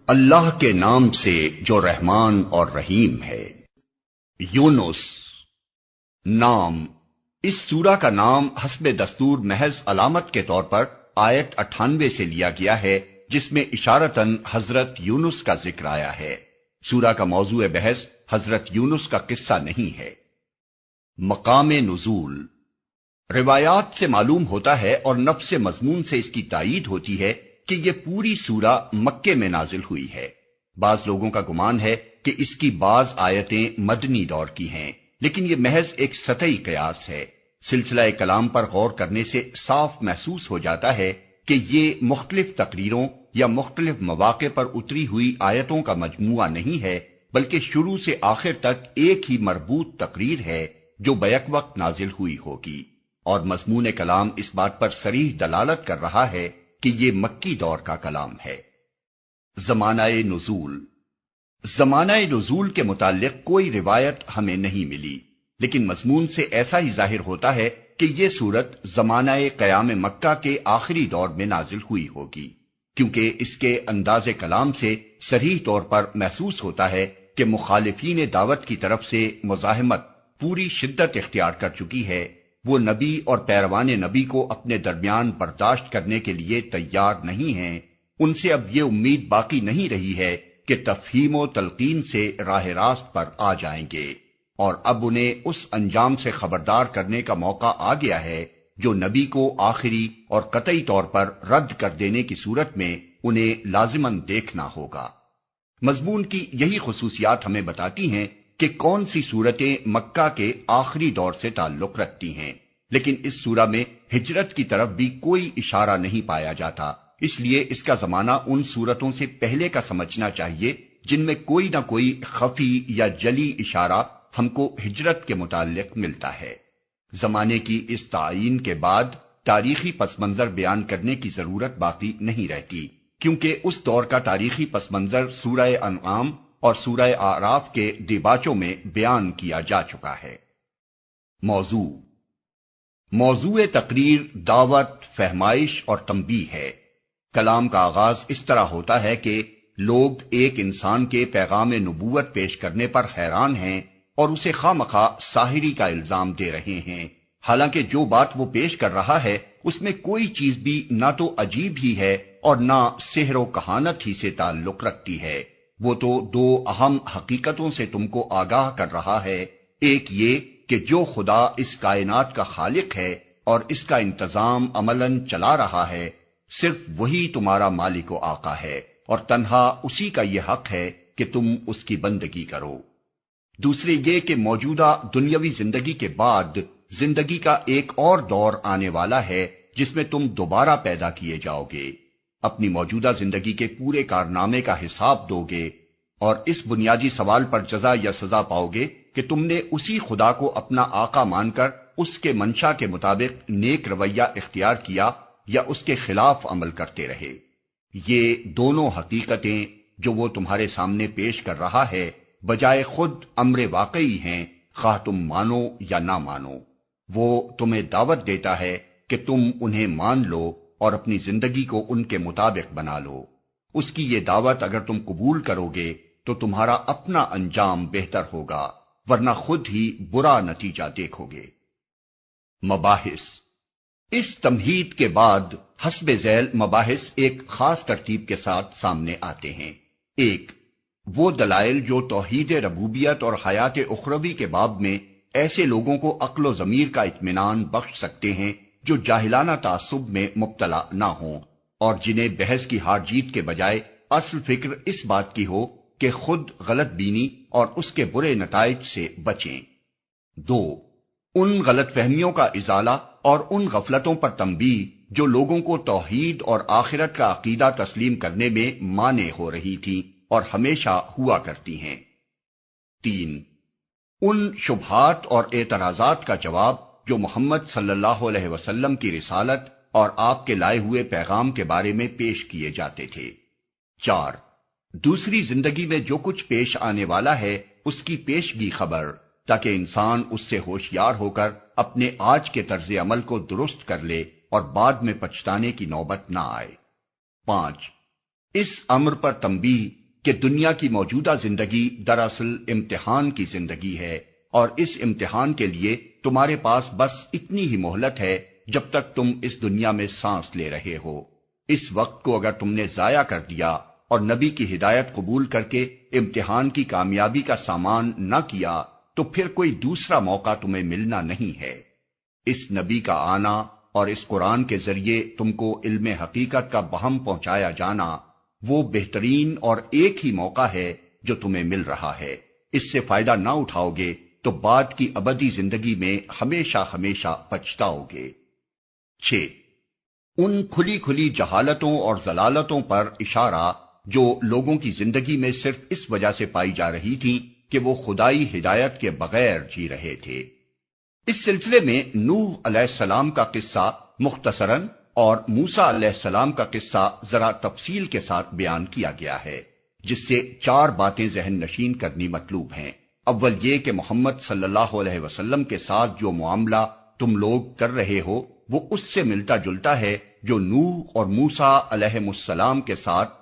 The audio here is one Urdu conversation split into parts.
اللہ کے نام سے جو رحمان اور رحیم ہے۔ یونس نام، اس سورہ کا نام حسب دستور محض علامت کے طور پر آیت 98 سے لیا گیا ہے، جس میں اشارتاً حضرت یونس کا ذکر آیا ہے۔ سورہ کا موضوع بحث حضرت یونس کا قصہ نہیں ہے۔ مقام نزول، روایات سے معلوم ہوتا ہے اور نفس مضمون سے اس کی تائید ہوتی ہے کہ یہ پوری سورہ مکے میں نازل ہوئی ہے۔ بعض لوگوں کا گمان ہے کہ اس کی بعض آیتیں مدنی دور کی ہیں، لیکن یہ محض ایک سطحی قیاس ہے۔ سلسلہ کلام پر غور کرنے سے صاف محسوس ہو جاتا ہے کہ یہ مختلف تقریروں یا مختلف مواقع پر اتری ہوئی آیتوں کا مجموعہ نہیں ہے، بلکہ شروع سے آخر تک ایک ہی مربوط تقریر ہے جو بیک وقت نازل ہوئی ہوگی، اور مضمون کلام اس بات پر صریح دلالت کر رہا ہے کہ یہ مکی دور کا کلام ہے۔ زمانہ نزول، زمانہ نزول کے متعلق کوئی روایت ہمیں نہیں ملی، لیکن مضمون سے ایسا ہی ظاہر ہوتا ہے کہ یہ سورت زمانہ قیام مکہ کے آخری دور میں نازل ہوئی ہوگی، کیونکہ اس کے انداز کلام سے صریح طور پر محسوس ہوتا ہے کہ مخالفین دعوت کی طرف سے مزاحمت پوری شدت اختیار کر چکی ہے۔ وہ نبی اور پیروان نبی کو اپنے درمیان برداشت کرنے کے لیے تیار نہیں ہیں۔ ان سے اب یہ امید باقی نہیں رہی ہے کہ تفہیم و تلقین سے راہ راست پر آ جائیں گے، اور اب انہیں اس انجام سے خبردار کرنے کا موقع آ گیا ہے جو نبی کو آخری اور قطعی طور پر رد کر دینے کی صورت میں انہیں لازماً دیکھنا ہوگا۔ مضمون کی یہی خصوصیات ہمیں بتاتی ہیں کہ کون سی صورتیں مکہ کے آخری دور سے تعلق رکھتی ہیں، لیکن اس سورہ میں ہجرت کی طرف بھی کوئی اشارہ نہیں پایا جاتا، اس لیے اس کا زمانہ ان صورتوں سے پہلے کا سمجھنا چاہیے جن میں کوئی نہ کوئی خفی یا جلی اشارہ ہم کو ہجرت کے متعلق ملتا ہے۔ زمانے کی اس تعیین کے بعد تاریخی پس منظر بیان کرنے کی ضرورت باقی نہیں رہتی، کیونکہ اس دور کا تاریخی پس منظر سورہ انعام اور سورہ اعراف کے دیباچوں میں بیان کیا جا چکا ہے۔ موضوع تقریر دعوت، فہمائش اور تنبیہ ہے۔ کلام کا آغاز اس طرح ہوتا ہے کہ لوگ ایک انسان کے پیغام نبوت پیش کرنے پر حیران ہیں اور اسے خواہ مخواہ ساحری کا الزام دے رہے ہیں، حالانکہ جو بات وہ پیش کر رہا ہے اس میں کوئی چیز بھی نہ تو عجیب ہی ہے اور نہ سحر و کہانت ہی سے تعلق رکھتی ہے۔ وہ تو دو اہم حقیقتوں سے تم کو آگاہ کر رہا ہے، ایک یہ کہ جو خدا اس کائنات کا خالق ہے اور اس کا انتظام عملاً چلا رہا ہے، صرف وہی تمہارا مالک و آقا ہے، اور تنہا اسی کا یہ حق ہے کہ تم اس کی بندگی کرو۔ دوسرے یہ کہ موجودہ دنیاوی زندگی کے بعد زندگی کا ایک اور دور آنے والا ہے جس میں تم دوبارہ پیدا کیے جاؤ گے، اپنی موجودہ زندگی کے پورے کارنامے کا حساب دو گے، اور اس بنیادی سوال پر جزا یا سزا پاؤ گے کہ تم نے اسی خدا کو اپنا آقا مان کر اس کے منشا کے مطابق نیک رویہ اختیار کیا یا اس کے خلاف عمل کرتے رہے۔ یہ دونوں حقیقتیں جو وہ تمہارے سامنے پیش کر رہا ہے بجائے خود امر واقعی ہیں، خواہ تم مانو یا نہ مانو۔ وہ تمہیں دعوت دیتا ہے کہ تم انہیں مان لو اور اپنی زندگی کو ان کے مطابق بنا لو۔ اس کی یہ دعوت اگر تم قبول کرو گے تو تمہارا اپنا انجام بہتر ہوگا، ورنہ خود ہی برا نتیجہ دیکھو گے۔ مباحث، اس تمہید کے بعد حسب ذیل مباحث ایک خاص ترتیب کے ساتھ سامنے آتے ہیں۔ ایک، وہ دلائل جو توحید ربوبیت اور حیات اخروی کے باب میں ایسے لوگوں کو عقل و ضمیر کا اطمینان بخش سکتے ہیں جو جاہلانہ تعصب میں مبتلا نہ ہوں، اور جنہیں بحث کی ہار جیت کے بجائے اصل فکر اس بات کی ہو کہ خود غلط بینی اور اس کے برے نتائج سے بچیں۔ دو، ان غلط فہمیوں کا ازالہ اور ان غفلتوں پر تنبیہ جو لوگوں کو توحید اور آخرت کا عقیدہ تسلیم کرنے میں مانع ہو رہی تھی اور ہمیشہ ہوا کرتی ہیں۔ تین، ان شبہات اور اعتراضات کا جواب جو محمد صلی اللہ علیہ وسلم کی رسالت اور آپ کے لائے ہوئے پیغام کے بارے میں پیش کیے جاتے تھے۔ چار، دوسری زندگی میں جو کچھ پیش آنے والا ہے اس کی پیشگی خبر، تاکہ انسان اس سے ہوشیار ہو کر اپنے آج کے طرز عمل کو درست کر لے اور بعد میں پچھتانے کی نوبت نہ آئے۔ پانچ، اس امر پر تنبیہ کہ دنیا کی موجودہ زندگی دراصل امتحان کی زندگی ہے، اور اس امتحان کے لیے تمہارے پاس بس اتنی ہی مہلت ہے جب تک تم اس دنیا میں سانس لے رہے ہو۔ اس وقت کو اگر تم نے ضائع کر دیا اور نبی کی ہدایت قبول کر کے امتحان کی کامیابی کا سامان نہ کیا تو پھر کوئی دوسرا موقع تمہیں ملنا نہیں ہے۔ اس نبی کا آنا اور اس قرآن کے ذریعے تم کو علم حقیقت کا بہم پہنچایا جانا وہ بہترین اور ایک ہی موقع ہے جو تمہیں مل رہا ہے۔ اس سے فائدہ نہ اٹھاؤ گے تو بعد کی ابدی زندگی میں ہمیشہ ہمیشہ پچھتاؤ گے۔ 6. ان کھلی کھلی جہالتوں اور ضلالتوں پر اشارہ جو لوگوں کی زندگی میں صرف اس وجہ سے پائی جا رہی تھی کہ وہ خدائی ہدایت کے بغیر جی رہے تھے۔ اس سلسلے میں نوح علیہ السلام کا قصہ مختصراً اور موسیٰ علیہ السلام کا قصہ ذرا تفصیل کے ساتھ بیان کیا گیا ہے، جس سے 4 باتیں ذہن نشین کرنی مطلوب ہیں۔ اول یہ کہ محمد صلی اللہ علیہ وسلم کے ساتھ جو معاملہ تم لوگ کر رہے ہو وہ اس سے ملتا جلتا ہے جو نوح اور موسیٰ علیہ السلام کے ساتھ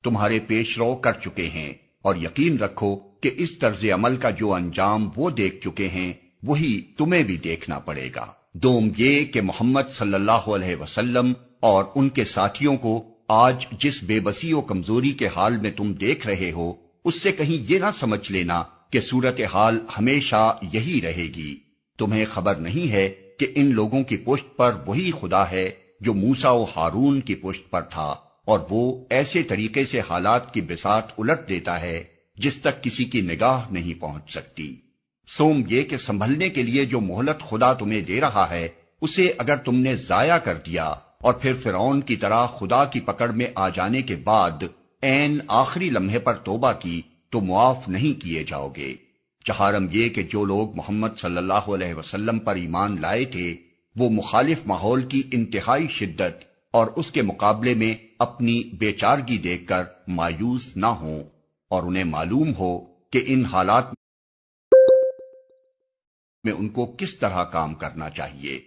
تمہارے پیش رو کر چکے ہیں، اور یقین رکھو کہ اس طرز عمل کا جو انجام وہ دیکھ چکے ہیں وہی تمہیں بھی دیکھنا پڑے گا۔ دوم یہ کہ محمد صلی اللہ علیہ وسلم اور ان کے ساتھیوں کو آج جس بے بسی و کمزوری کے حال میں تم دیکھ رہے ہو اس سے کہیں یہ نہ سمجھ لینا کہ صورتحال ہمیشہ یہی رہے گی۔ تمہیں خبر نہیں ہے کہ ان لوگوں کی پشت پر وہی خدا ہے جو موسیٰ و ہارون کی پشت پر تھا، اور وہ ایسے طریقے سے حالات کی بساط الٹ دیتا ہے جس تک کسی کی نگاہ نہیں پہنچ سکتی۔ سوم یہ کہ سنبھلنے کے لیے جو مہلت خدا تمہیں دے رہا ہے اسے اگر تم نے ضائع کر دیا اور پھر فرعون کی طرح خدا کی پکڑ میں آ جانے کے بعد عین آخری لمحے پر توبہ کی تو معاف نہیں کیے جاؤ گے۔ چہارم یہ کہ جو لوگ محمد صلی اللہ علیہ وسلم پر ایمان لائے تھے وہ مخالف ماحول کی انتہائی شدت اور اس کے مقابلے میں اپنی بے چارگی دیکھ کر مایوس نہ ہوں، اور انہیں معلوم ہو کہ ان حالات میں ان کو کس طرح کام کرنا چاہیے۔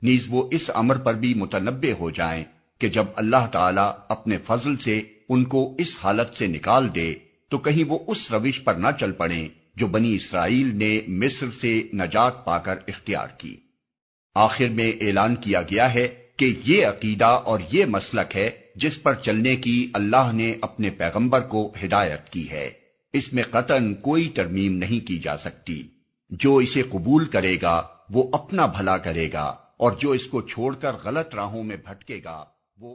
نیز وہ اس امر پر بھی متنبہ ہو جائیں کہ جب اللہ تعالیٰ اپنے فضل سے ان کو اس حالت سے نکال دے تو کہیں وہ اس روش پر نہ چل پڑیں جو بنی اسرائیل نے مصر سے نجات پا کر اختیار کی۔ آخر میں اعلان کیا گیا ہے کہ یہ عقیدہ اور یہ مسلک ہے جس پر چلنے کی اللہ نے اپنے پیغمبر کو ہدایت کی ہے، اس میں قطعاً کوئی ترمیم نہیں کی جا سکتی۔ جو اسے قبول کرے گا وہ اپنا بھلا کرے گا، اور جو اس کو چھوڑ کر غلط راہوں میں بھٹکے گا وہ